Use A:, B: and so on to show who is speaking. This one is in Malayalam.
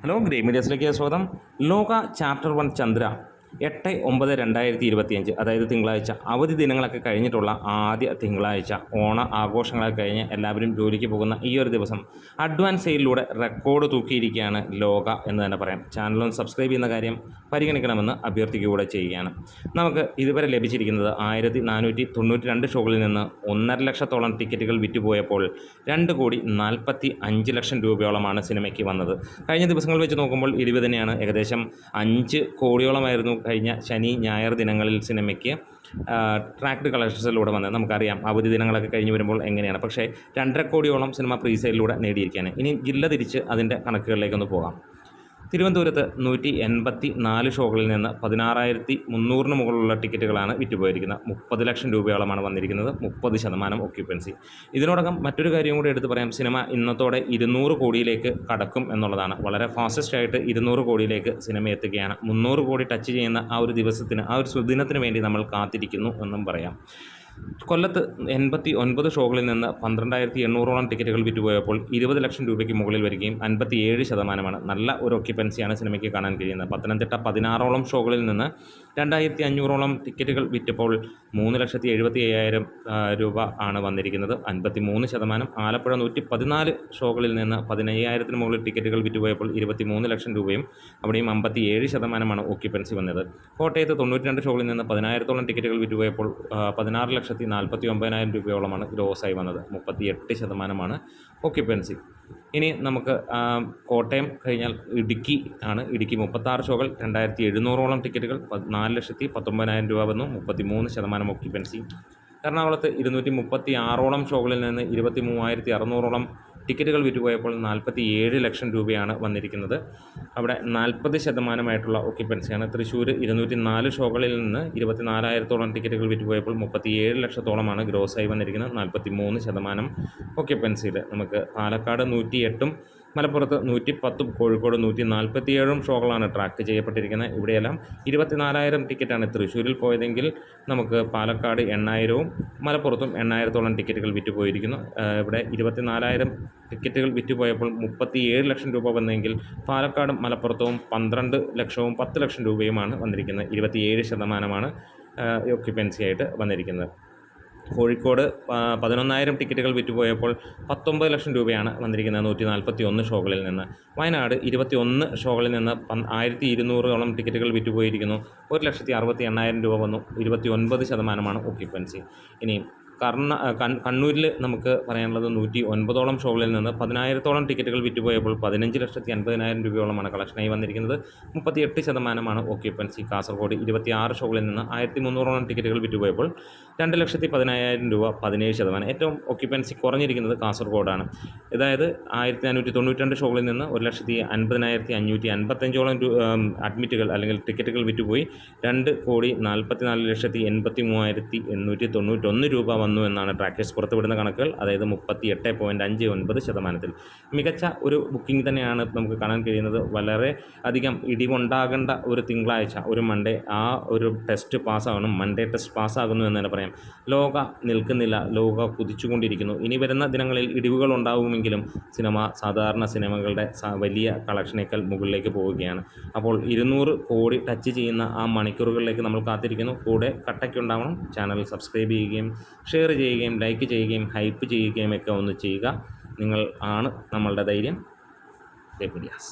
A: ഹലോ, ഗ്രേ മീഡിയസിലേക്ക് സ്വാഗതം. ലോക ചാപ്റ്റർ 1 ചന്ദ്ര 8/9/2025, അതായത് തിങ്കളാഴ്ച. അവധി ദിനങ്ങളൊക്കെ കഴിഞ്ഞിട്ടുള്ള ആദ്യ തിങ്കളാഴ്ച, ഓണ ആഘോഷങ്ങളൊക്കെ കഴിഞ്ഞ് എല്ലാവരും ജോലിക്ക് പോകുന്ന ഈ ഒരു ദിവസം അഡ്വാൻസ് സെയിലിലൂടെ റെക്കോർഡ് തൂക്കിയിരിക്കുകയാണ് ലോക എന്ന് തന്നെ പറയാം. ചാനലൊന്ന് സബ്സ്ക്രൈബ് ചെയ്യുന്ന കാര്യം പരിഗണിക്കണമെന്ന് അഭ്യർത്ഥിക്കുകയൂടെ ചെയ്യുകയാണ്. നമുക്ക് ഇതുവരെ ലഭിച്ചിരിക്കുന്നത് 1492 ഷോകളിൽ നിന്ന് 1.5 ലക്ഷത്തോളം ടിക്കറ്റുകൾ വിറ്റുപോയപ്പോൾ 2,45 ലക്ഷം രൂപയോളമാണ് സിനിമയ്ക്ക് വന്നത്. കഴിഞ്ഞ ദിവസങ്ങൾ വെച്ച് നോക്കുമ്പോൾ 20 തന്നെയാണ്. ഏകദേശം 5 കോടിയോളമായിരുന്നു കഴിഞ്ഞ ശനി ഞായർ ദിനങ്ങളിൽ സിനിമയ്ക്ക് ട്രാക്ഡ് കളക്ഷൻസിലൂടെ വന്നത്. നമുക്കറിയാം അവധി ദിനങ്ങളൊക്കെ കഴിഞ്ഞ് വരുമ്പോൾ എങ്ങനെയാണ്. പക്ഷേ 2.5 കോടിയോളം സിനിമ പ്രീസെയിലൂടെ നേടിയിരിക്കുകയാണ്. ഇനി ജില്ല തിരിച്ച് അതിൻ്റെ കണക്കുകളിലേക്കൊന്ന് പോകാം. തിരുവനന്തപുരത്ത് 184 ഷോകളിൽ നിന്ന് 16,300 മുകളിലുള്ള ടിക്കറ്റുകളാണ് വിറ്റുപോയിരിക്കുന്നത്. 30 ലക്ഷം രൂപയോളമാണ് വന്നിരിക്കുന്നത്. 30% ഒക്യുപ്പൻസി. ഇതിനോടകം മറ്റൊരു കാര്യം കൂടി എടുത്തു പറയാം. സിനിമ ഇന്നത്തോടെ 200 കോടിയിലേക്ക് കടക്കും എന്നുള്ളതാണ്. വളരെ ഫാസ്റ്റസ്റ്റായിട്ട് 200 കോടിയിലേക്ക് സിനിമ എത്തുകയാണ്. 300 കോടി ടച്ച് ചെയ്യുന്ന ആ ഒരു ദിവസത്തിന്, ആ ഒരു സുദിനത്തിന് വേണ്ടി നമ്മൾ കാത്തിരിക്കുന്നു എന്നും പറയാം. കൊല്ലത്ത് 89 ഷോകളിൽ നിന്ന് 12,800ഓളം ടിക്കറ്റുകൾ വിറ്റുപോയപ്പോൾ 20 ലക്ഷം രൂപയ്ക്ക് മുകളിൽ വരികയും 57% നല്ല ഒരു ഒക്യുപ്പൻസിയാണ് സിനിമയ്ക്ക് കാണാൻ കഴിയുന്നത്. പത്തനംതിട്ട 16ഓളം ഷോകളിൽ നിന്ന് 2,500ഓളം ടിക്കറ്റുകൾ വിറ്റപ്പോൾ 3,75,000 രൂപ ആണ് വന്നിരിക്കുന്നത്. 53%. ആലപ്പുഴ 114 ഷോകളിൽ നിന്ന് 15,000 മുകളിൽ ടിക്കറ്റുകൾ വിറ്റുപോയപ്പോൾ 23 ലക്ഷം രൂപയും അവിടെയും 57% ഒക്യുപ്പൻസി വന്നത്. കോട്ടയത്ത് 92 ഷോകളിൽ നിന്ന് 10,000ഓളം ടിക്കറ്റുകൾ വിറ്റുപോയപ്പോൾ 16,49,000 രൂപയോളമാണ് ഗ്രോസായി വന്നത്. 38% ഒക്യുപ്പൻസി. ഇനി നമുക്ക് കോട്ടയം കഴിഞ്ഞാൽ ഇടുക്കി ആണ്. ഇടുക്കി 36 ഷോകൾ, 2,700ഓളം ടിക്കറ്റുകൾ, 4,19,000 രൂപ വന്നു. 33% ഒക്യുപ്പൻസി. എറണാകുളത്ത് 236ഓളം ഷോകളിൽ നിന്ന് 23,600ഓളം ടിക്കറ്റുകൾ വിറ്റുപോയപ്പോൾ 47 ലക്ഷം രൂപയാണ് വന്നിരിക്കുന്നത്. അവിടെ 40% ഒക്യുപ്പൻസിയാണ്. തൃശ്ശൂർ 204 ഷോകളിൽ നിന്ന് 24,000ഓളം ടിക്കറ്റുകൾ വിറ്റുപോയപ്പോൾ 37 ലക്ഷത്തോളമാണ് ഗ്രോസായി വന്നിരിക്കുന്നത്. 43% ഒക്യുപ്പൻസിയിൽ. നമുക്ക് പാലക്കാട് 108ഉം മലപ്പുറത്ത് 110ഉം കോഴിക്കോട് 147ഉം ഷോകളാണ് ട്രാക്ക് ചെയ്യപ്പെട്ടിരിക്കുന്നത്. ഇവിടെയെല്ലാം 24,000 ടിക്കറ്റാണ് തൃശ്ശൂരിൽ പോയതെങ്കിൽ നമുക്ക് പാലക്കാട് 8,000ഉം മലപ്പുറത്തും 8,000ഓളം ടിക്കറ്റുകൾ വിറ്റുപോയിരിക്കുന്നു. ഇവിടെ 24,000 ടിക്കറ്റുകൾ വിറ്റുപോയപ്പോൾ 37 ലക്ഷം രൂപ വന്നെങ്കിൽ പാലക്കാടും മലപ്പുറത്തും 12 ലക്ഷവും 10 ലക്ഷം രൂപയുമാണ് വന്നിരിക്കുന്നത്. 27% ഒക്യുപ്പൻസി ആയിട്ട് വന്നിരിക്കുന്നത്. കോഴിക്കോട് 11,000 ടിക്കറ്റുകൾ വിറ്റുപോയപ്പോൾ 19 ലക്ഷം രൂപയാണ് വന്നിരിക്കുന്നത് 141 ഷോകളിൽ നിന്ന്. വയനാട് 21 ഷോകളിൽ നിന്ന് 1,200ഓളം ടിക്കറ്റുകൾ വിറ്റുപോയിരിക്കുന്നു. 1,68,000 രൂപ വന്നു. 29% ഒക്യുപ്പൻസി. ഇനി കണ്ണൂരിൽ നമുക്ക് പറയാനുള്ളത് 109ഓളം ഷോകളിൽ നിന്ന് 10,000ഓളം ടിക്കറ്റുകൾ വിറ്റുപോയപ്പോൾ 15,80,000 രൂപയോളമാണ് കളക്ഷനായി വന്നിരിക്കുന്നത്. 38% ഒക്യുപ്പൻസി. കാസർഗോഡ് 26 ഷോകളിൽ നിന്ന് 1,300ഓളം ടിക്കറ്റുകൾ വിറ്റുപോയപ്പോൾ 2,10,000 രൂപ, 17%. ഏറ്റവും ഒക്യുപ്പൻസി കുറഞ്ഞിരിക്കുന്നത് കാസർഗോഡാണ്. അതായത് 1,492 ഷോകളിൽ നിന്ന് 1,50,555ഓളം അഡ്മിറ്റുകൾ അല്ലെങ്കിൽ ടിക്കറ്റുകൾ വിറ്റുപോയി 2,44,83,891 രൂപ വന്നു എന്നാണ് ട്രാക്കേഴ്സ് പുറത്തുവിടുന്ന കണക്കുകൾ. അതായത് 38.59% മികച്ച ഒരു ബുക്കിംഗ് തന്നെയാണ് നമുക്ക് കാണാൻ കഴിയുന്നത്. വളരെ അധികം ഇടിവുണ്ടാകേണ്ട ഒരു തിങ്കളാഴ്ച, ഒരു മൺഡേ, ആ ഒരു ടെസ്റ്റ് പാസ്സാകണം. മൺഡേ ടെസ്റ്റ് പാസ്സാകുന്നു എന്ന് തന്നെ പറയാം. ലോക നിൽക്കുന്നില്ല, ലോക കുതിച്ചുകൊണ്ടിരിക്കുന്നു. ഇനി വരുന്ന ദിനങ്ങളിൽ ഇടിവുകൾ ഉണ്ടാകുമെങ്കിലും സിനിമ സാധാരണ സിനിമകളുടെ വലിയ കളക്ഷനേക്കാൾ മുകളിലേക്ക് പോവുകയാണ്. അപ്പോൾ 200 കോടി ടച്ച് ചെയ്യുന്ന ആ മണിക്കൂറുകളിലേക്ക് നമ്മൾ കാത്തിരിക്കുന്നു. കൂടെ കട്ടയ്ക്കുണ്ടാവണം. ചാനൽ സബ്സ്ക്രൈബ് ചെയ്യുകയും ഷെയർ ചെയ്യുകയും ലൈക്ക് ചെയ്യുകയും ഹൈപ്പ് ചെയ്യുകയും ഒക്കെ ഒന്ന് ചെയ്യുക. നിങ്ങൾ ആണ് നമ്മളുടെ ധൈര്യം. Grey medias.